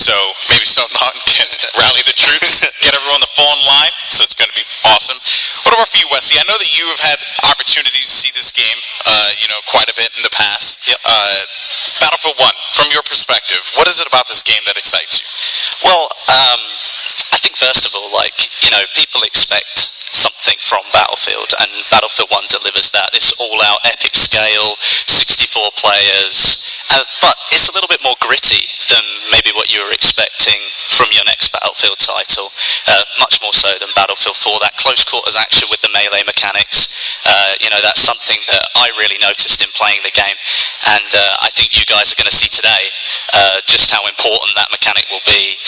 so maybe Stone Mountain can rally the troops, get everyone to fall in line, so it's going to be awesome. What about for you, Wesley? I know that you have had opportunities to see this game, quite a bit in the past. Yep. Battlefield 1, from your perspective, what is it about this game that excites you? Well, I think first of all, people expect something from Battlefield, and Battlefield 1 delivers that. This all-out epic scale, 64 players, but it's a little bit more gritty than maybe what you were expecting from your next Battlefield title, much more so than Battlefield 4. That close quarters action with the melee mechanics, that's something that I really noticed in playing the game, and I think you guys are going to see today just how important that mechanic will be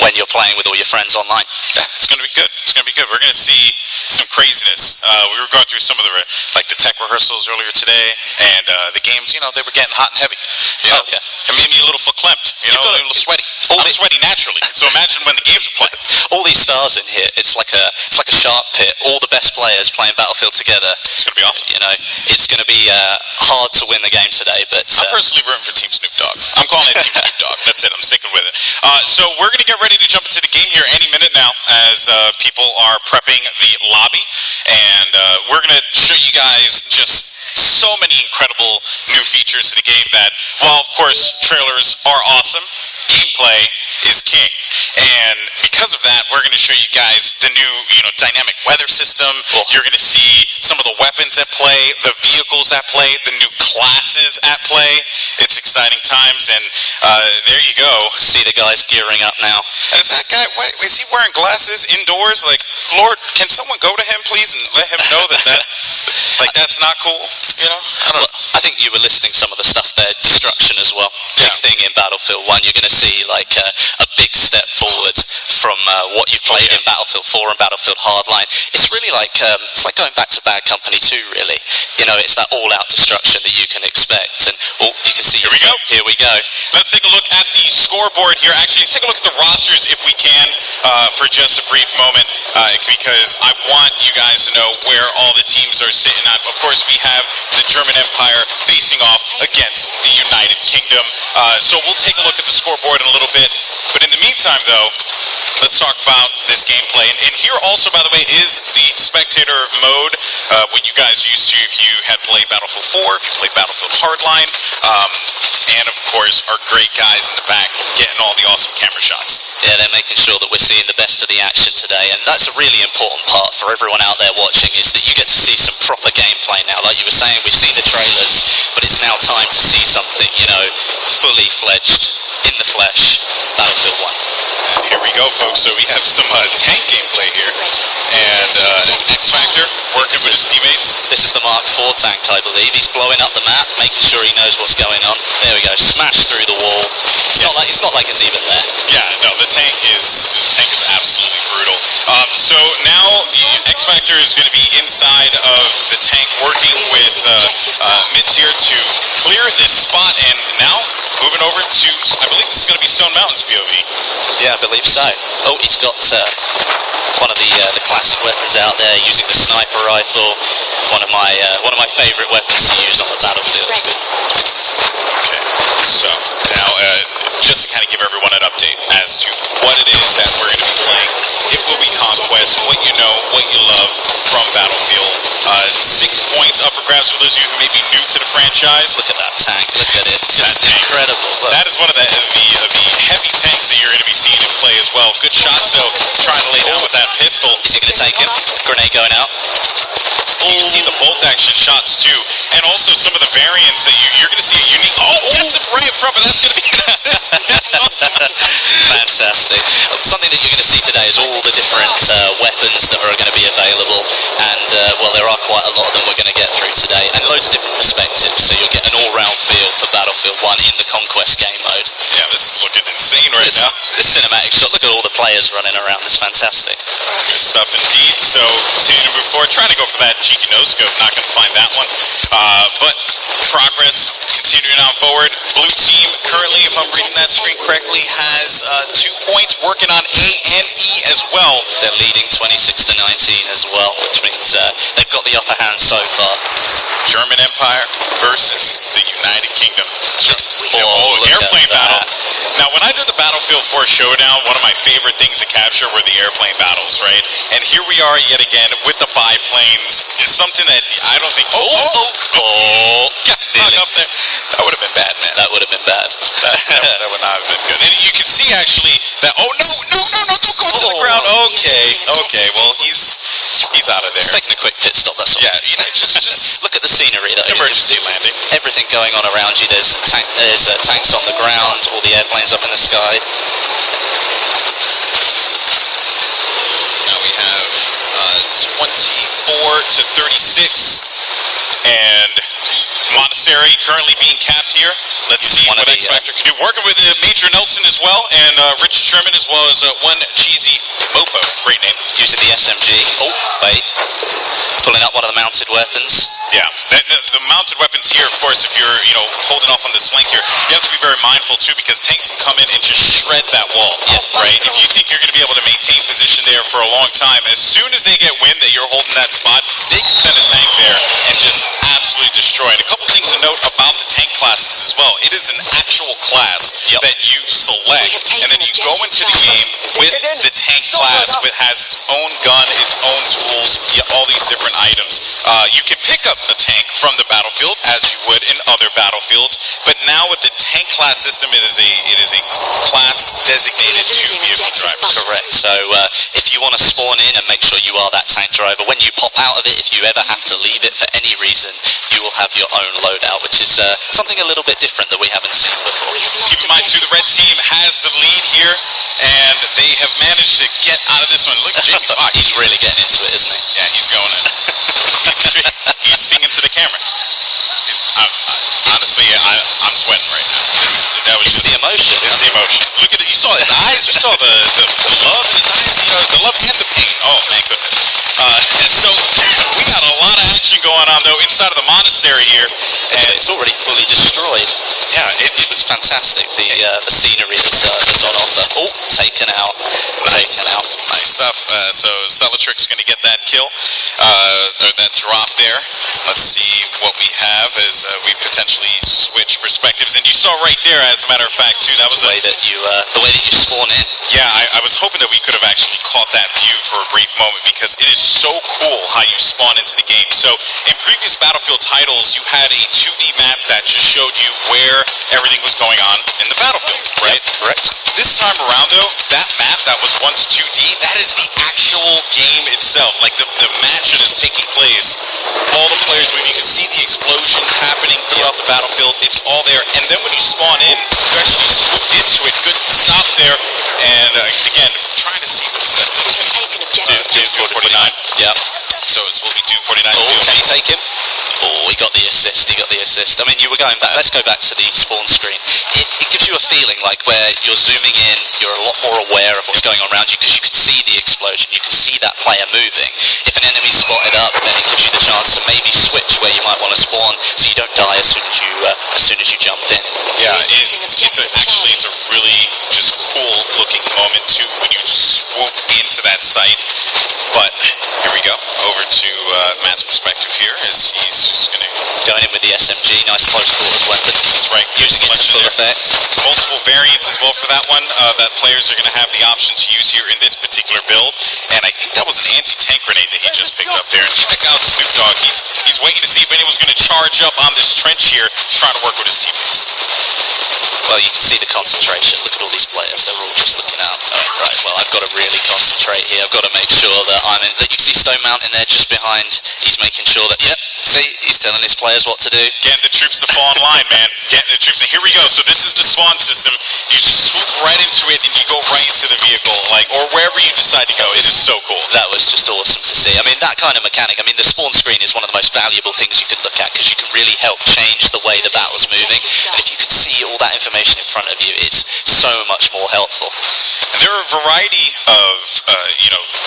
when you're playing with all your friends online. Yeah, it's going to be good. It's going to be good. We're going to see some craziness. We were going through some of the tech rehearsals earlier today, and the games, they were getting hot and heavy. Yeah. It made me a little verklempt, a little sweaty. I'm sweaty naturally, so imagine when the games are playing. All these stars in here, it's like a shark pit. All the best players playing Battlefield together. It's going to be awesome. It's going to be hard to win the game today, but I'm personally rooting for Team Snoop Dogg. I'm calling it Team Snoop Dogg. That's it. I'm sticking with it. So we're going to get ready to jump into the game here any minute now, as people are prepping the lobby, and we're going to show you guys just so many incredible new features to the game that, while of course trailers are awesome, gameplay is king. And because of that, we're going to show you guys the new, dynamic weather system. You're going to see some of the weapons at play, the vehicles at play, the new classes at play. It's exciting times, and there you go. See the guys gearing up now. Is that guy, is he wearing glasses indoors? Like, Lord, can someone go to him, please, and let him know that that's not cool? I don't know. I think you were listing some of the stuff there. Destruction as well. Big thing in Battlefield 1. You're going to see a big step forward from what you've played in Battlefield 4 and Battlefield Hardline. It's really it's like going back to Bad Company 2, really. It's that all-out destruction that you can expect. And you can see. Here we go. Here we go. Let's take a look at the scoreboard here. Actually, let's take a look at the rosters if we can for just a brief moment, because I want you guys to know where all the teams are sitting at. Of course, we have the German Empire facing off against the United Kingdom. So we'll take a look at the scoreboard in a little bit. But in the meantime, though, let's talk about this gameplay. And here also, by the way, is the spectator mode, what you guys used to if you had played Battlefield 4, if you played Battlefield Hardline, and of course, our great guys in the back getting all the awesome camera shots. Yeah, they're making sure that we're seeing the best of the action today, and that's a really important part for everyone out there watching, is that you get to see some proper gameplay now. Like you were saying, we've seen the trailers, but it's now time to see something, fully fledged, in the flesh, Battlefield 1. And here we go, folks. So we have some tank gameplay here, and X Factor working with his teammates. This is the Mark IV tank, I believe. He's blowing up the map, making sure he knows what's going on. There we go, smash through the wall. It's not like it's even there. Yeah, no, the tank is absolutely brutal. So now X Factor is going to be inside of the tank, working with Mitz here to clear this spot, and now moving over to, I believe this is going to be Stone Mountain's POV. Yeah, I believe so. Oh, he's got one of the classic weapons out there, using the sniper rifle. One of my favorite weapons to use on the battlefield. Okay, so now just to kind of give everyone an update as to what it is that we're going to be playing. It will be Conquest, what you know, what you love from Battlefield. 6 points up for grabs for those of you who may be new to the franchise. Look at that tank. Look at it. Just incredible. Look. That is one of the heavy tanks that you're going to be seeing in play as well. Good shots, though, trying to lay down with that pistol. Is he going to take him? Grenade going out. You can see the bolt action shots, too. And also some of the variants that you're going to see a unique... Gets him right in front, but that's going to be... Fantastic. Something that you're going to see today is all the different weapons that are going to be available, and there are quite a lot of them we're going to get through today, and loads of different perspectives, so you'll get an all-round feel for Battlefield 1 in the Conquest game mode. Yeah, this is looking insane now. This cinematic shot, look at all the players running around, it's fantastic. Good stuff indeed, so continue to move forward, trying to go for that cheeky no-scope, not going to find that one, but progress continuing on forward. Blue team currently, if I'm reading that screen correctly, has 2 points, working on A and E as well. They're leading 26-19 as well, which means they've got the upper hand so far. German Empire versus the United Kingdom. Sure. Look Airplane at battle. that. Now, when I did the Battlefield 4 Showdown, one of my favorite things to capture were the airplane battles, right? And here we are yet again with the biplanes. It's something that I don't think... Yeah, hung up there. That would have been bad, man. That would have been bad. That would not have been good. And you can see, actually, that... Oh, no, don't go to the ground. Okay, well, he's out of there. Just taking a quick pit stop, that's all. Yeah, just look at the scenery. emergency landing. Everything going on around you. There's tanks on the ground, all the airplanes up in the sky. Now we have 24 to 36, and Monastery currently being capped here. Let's see what X Factor can do. Working with Major Nelson as well, and Richard Sherman, as well as one cheesy Mopo. Great name. Using the SMG. Oh, wait. Pulling up one of the mounted weapons. Yeah, the mounted weapons here, of course, if you're holding off on this flank here, you have to be very mindful too, because tanks can come in and just shred that wall. Right? If you think you're going to be able to maintain position there for a long time, as soon as they get wind that you're holding that spot, they can send a tank there and just absolutely destroy it. A couple things to note about the tank classes as well. It is an actual class that you select, and then you go into the game with the tank class, which has its own gun, its own tools, all these different items. You can pick up a tank from the battlefield as you would in other battlefields, but now with the tank class system, it is a class designated to vehicle drivers. Correct. So if you want to spawn in and make sure you are that tank driver, when you pop out of it, if you ever have to leave it for any reason, you will have your own loadout, which is something a little bit different that we haven't seen before. Keep in mind too, the red team has the lead here, and they have managed to get out of this one. Look at Jamie Foxx. He's really getting into it, isn't he? Yeah, he's going in. He's singing to the camera. Honestly, I'm sweating right now. It's the emotion. It's the emotion. Look at it. You saw his eyes. You saw the love in his eyes. The love and the pain. Oh, man, goodness. So we got a lot of action going on, though, inside of the monastery here. And it's already fully destroyed. Yeah, it was fantastic. The scenery that's on offer. Oh, taken out. Nice stuff. So Celatrix's going to get that kill, or that drop there. Let's see what we have as we potentially switch perspectives. And you saw right there, as a matter of fact, too, that was the way that you spawn in. Yeah, I was hoping that we could have actually caught that view for a brief moment, because it is so cool how you spawn into the game. So in previous Battlefield titles, you had a 2D map that just showed you where everything was going on in the battlefield, right? Yep, correct. This time around, though, that map that was once 2D, that is the actual game itself. Like the match that is taking place, all the players, when you can see the explosions happening throughout the battlefield, it's all there. And then when you spawn in, you actually swoop into it. Good stop there. And again, trying to see what is that. Doom 49. Yeah. So it will be Doom 49. Oh, can he take him? Oh, he got the assist. I mean, you were going back. Let's go back to the spawn screen. It gives you a feeling like where you're zooming in, you're a lot more aware of what's going on around you, because you can see the explosion, you can see that player moving. If an enemy's spotted up, then it gives you the chance to maybe switch where you might want to spawn, so you don't die as soon as you jumped in. Yeah, it's a really just cool looking moment too when you swoop into that site. But here we go, over to Matt's perspective here, as he's just going in with the SMG, nice close quarters weapon. That's right, using it to full effect. Multiple variants as well for that one that players are going to have the option to use here in this particular build. And I think that was an anti-tank grenade that he just picked up there. And check out Snoop Dogg. He's waiting to see if anyone's going to charge up on this trench here, trying to work with his teammates. Well, you can see the concentration. Look at all these players. They're all just looking out. Oh, right, well, I've got to really concentrate here. I've got to make sure that I'm in. That you can see Stone Mountain there just behind. He's making sure that, see, he's telling his players what to do. Getting the troops to fall in line, man. Getting the troops. And here we go. So this is the spawn system. You just swoop right into it and you go right into the vehicle, or wherever you decide to go. It is so cool. That was just awesome to see. I mean, that kind of mechanic. I mean, the spawn screen is one of the most valuable things you can look at, because you can really help change the way the battle's moving. And if you can see all that information in front of you, it's so much more helpful. And there are a variety of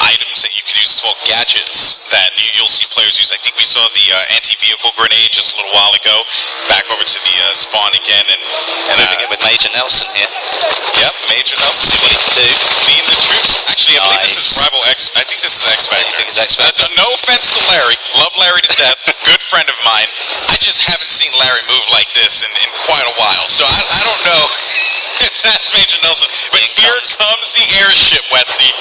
items that you can use as well, gadgets that you'll see players use. I think we saw the anti-vehicle grenade just a little while ago. Back over to the spawn again, and moving in with Major Nelson here. Yep, Major Nelson. See what he can do. Leading the troops. Actually, I believe this is Nice. Rival X. I think this is X Factor. You think it's X Factor? No offense to Larry. Love Larry to death. Good friend of mine. I just haven't seen Larry move like this in quite a while. So I don't know if that's Major Nelson. But here comes the airship, Westy.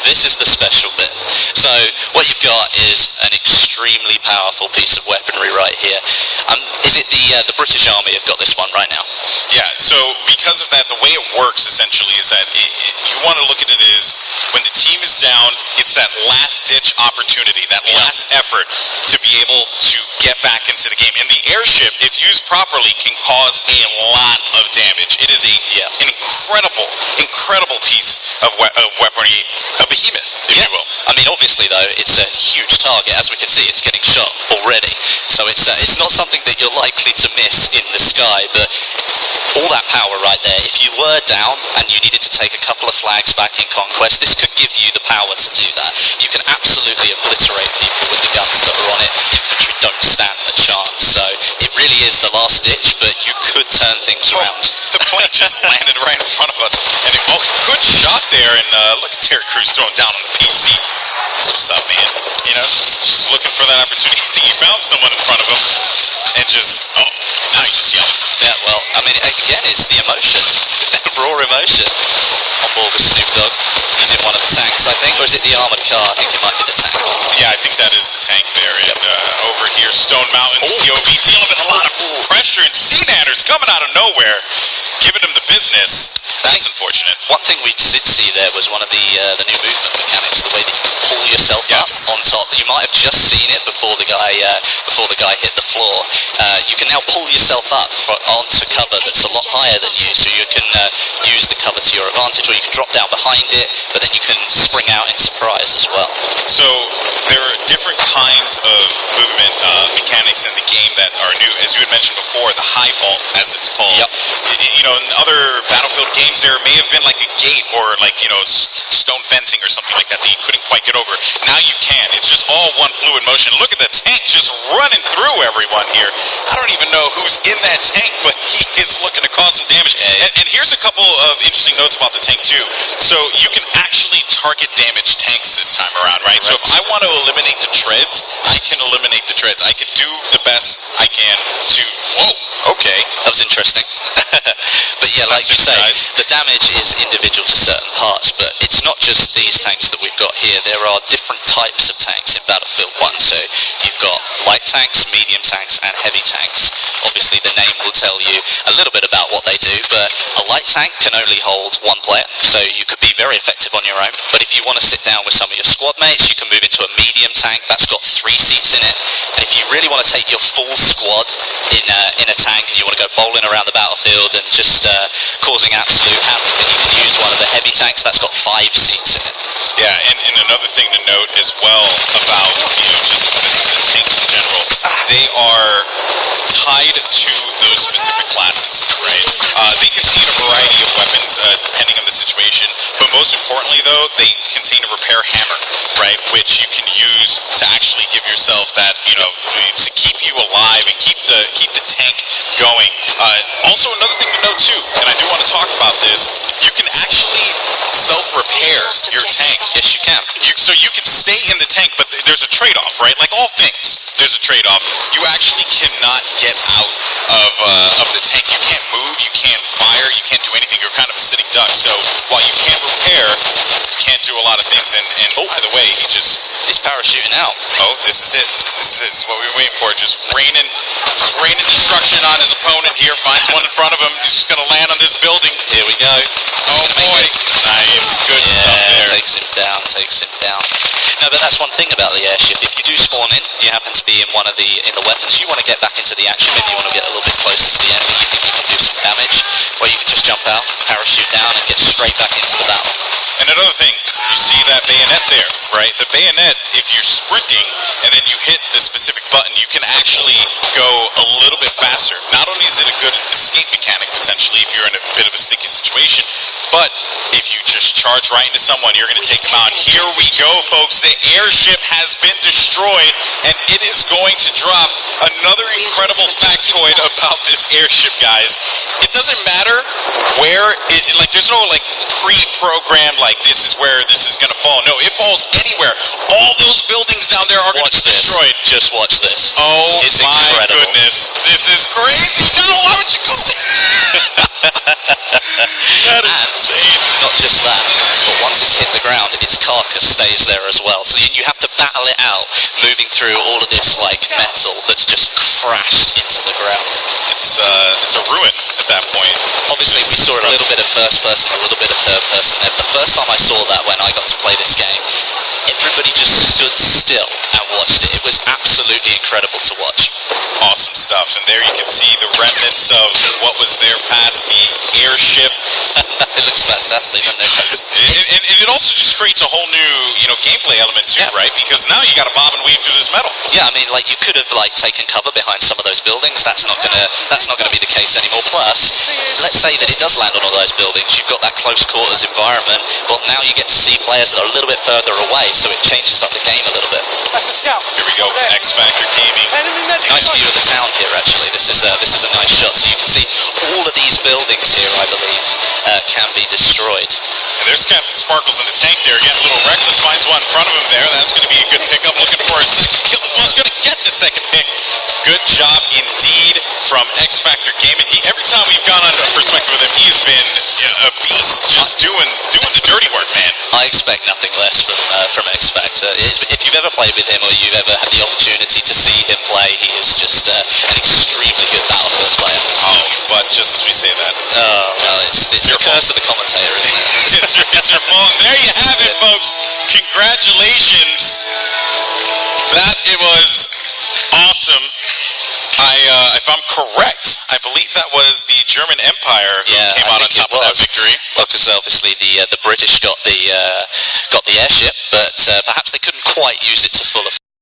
This is the special bit. So what you've got is an extremely powerful piece of weaponry right here. Is it the British Army have got this one right now? Yeah, so because of that, the way it works essentially is that you want to look at it as when the team is down, it's that last-ditch opportunity, that last effort to be able to get back into the game. And the airship, if used properly, can cause a lot of damage. It is an incredible piece of weaponry, a behemoth, if you will. I mean, obviously, though, it's a huge target. As we can see, it's getting shot already. So it's not something that you're likely to miss in the sky, but all that power right there, if you were down and you needed to take a couple of flags back in Conquest, this could give you the power to do that. You can absolutely obliterate people with the guns that are on it. Infantry don't stand a chance. So it really is the last ditch, but you could turn things around. The plane just landed right in front of us. And good shot there. And look at Terry Crews throwing down on the PC. That's what's up, man. You know, just looking for that opportunity. I think he found someone in front of him. And now he's just yelling. Yeah, well, I mean, again, it's the emotion. Raw emotion on board with Snoop Dogg. He's in one of the tanks, I think. Or is it the armoured car? I think it might be the tank. Yeah, I think that is the tank there. And over here, Stone Mountain, POV dealing with a lot of pressure. And Sea-Nanners coming out of nowhere, giving them the business. That's unfortunate. One thing we did see there was one of the new movement mechanics, the way that you can pull yourself up on top. You might have just seen it before the guy hit the floor. You can now pull yourself up onto cover that's a lot higher than you, so you can use the cover to your advantage, or you can drop down behind it, but then you can spring out in surprise as well. So there are different kinds of movement mechanics in the game that are new. As you had mentioned before, the high vault, as it's called. Yep. You know, in other Battlefield games, there may have been like a gate or like, you know, stone fencing or something like that you couldn't quite get over. Now you can. It's just all one fluid motion. Look at the tank just running through everyone here. I don't even know who's in that tank, but he is looking to cause some damage. And here's a couple of interesting notes about the tank too. So you can actually target damage tanks this time around, right? So if I want to eliminate the treads, I can eliminate the treads. I can do the best I can to... Whoa, okay. That was interesting. But yeah, like you say, the damage is individual to certain parts, but it's not just these tanks that we've got here. There are different types of tanks in Battlefield 1. So you've got light tanks, medium tanks, and heavy tanks. Obviously, the name will tell you a little bit about what they do, but a light tank can only hold one player, so you could be very effective on your own. But if you want to sit down with some of your squad mates, you can move into a medium tank. That's got 3 seats in it. And if you really want to take your full squad in a tank and you want to go bowling around the battlefield and just causing absolute havoc, then you can use one of the heavy tanks. That's got 5 seats in it. Yeah, and another thing to note as well about, you know, just the tanks in general, they are tied to those specific classes, right? They contain a variety of weapons depending on the situation, but most importantly though, they contain a repair hammer, right? Which you can use to actually give yourself that, you know, to keep you alive and keep the tank going. Also another thing to note too, and I do want to talk about this, you can actually self-repair your tank. Yes, you can. So you can stay in the tank, but there's a trade-off, right? Like all things, there's a trade-off. You actually cannot get out of the tank. You can't move, you can't fire, you can't do anything. You're kind of a sitting duck. So while you can't repair, you can't do a lot of things. And by the way, he's parachuting out. Oh, this is it. This is what we were waiting for. Just raining destruction on his opponent here. Finds one in front of him. He's just gonna land on this building. Here we go. Oh boy, nice, good stuff there. Takes him down. No, but that's one thing about the airship. If you do spawn in, you happen to be in the weapons, you want to get back into the action, maybe you want to get a little bit closer to the enemy, you think you can do some damage, or you can just jump out, parachute down, and get straight back into the battle. And another thing, you see that bayonet there, right? The bayonet, if you're sprinting and then you hit the specific button, you can actually go a little bit faster. Not only is it a good escape mechanic, potentially, if you're in a bit of a sticky situation, but if you just just charge right into someone. You're going to take them out. Here we go, folks. The airship has been destroyed, and it is going to drop another incredible factoid about this airship, guys. It doesn't matter where it, like, there's no, like, pre-programmed, like, this is where this is going to fall. No, it falls anywhere. All those buildings down there are going to be destroyed. Just watch this. Oh, it's my incredible. goodness. This is crazy. No, why would you go That is insane. Not just that, but once it's hit the ground, its carcass stays there as well. So you have to battle it out, moving through all of this like metal that's just crashed into the ground. It's a ruin at that point. Obviously, we saw a little bit of first person, a little bit of third person. And the first time I saw that when I got to play this game, everybody just stood still and watched it. It was absolutely incredible to watch. Awesome stuff. And there you can see the remnants of what was there past the airship. It looks fantastic, doesn't it? And it also just creates a whole new, gameplay element too, right? Because now you got to bob and weave through this metal. Yeah, I mean, like, you could have like taken cover behind some of those buildings. That's not gonna be the case anymore. Plus, let's say that it does land on all those buildings. You've got that close quarters environment. Well, now you get to see players that are a little bit further away, so it changes up the game a little bit. Here we go, X Factor Gaming. Nice view of the town here, actually. This is a nice shot. So you can see all of these buildings here, I believe, can be destroyed. And there's Captain Sparkles in the tank there, getting a little reckless, finds one in front of him there. That's going to be a good pickup, looking for a second kill as well. He's going to get the second pick. Good job indeed from X Factor Gaming. Every time we've gone on a perspective with him, he's been a beast, just doing the dirty work, man. I expect nothing less from X Factor. If you've ever played with him or you've ever had the opportunity to see him play, he is just an extremely good Battlefield player. Oh, but just as we say that. Oh, well, it's the curse of the commentator, isn't it? it's your fault. And there you have it, folks. Congratulations. That it was awesome. If I'm correct, I believe that was the German Empire who came out on top of that victory. Well, because obviously the British got the airship, but perhaps they couldn't quite use it to full effect.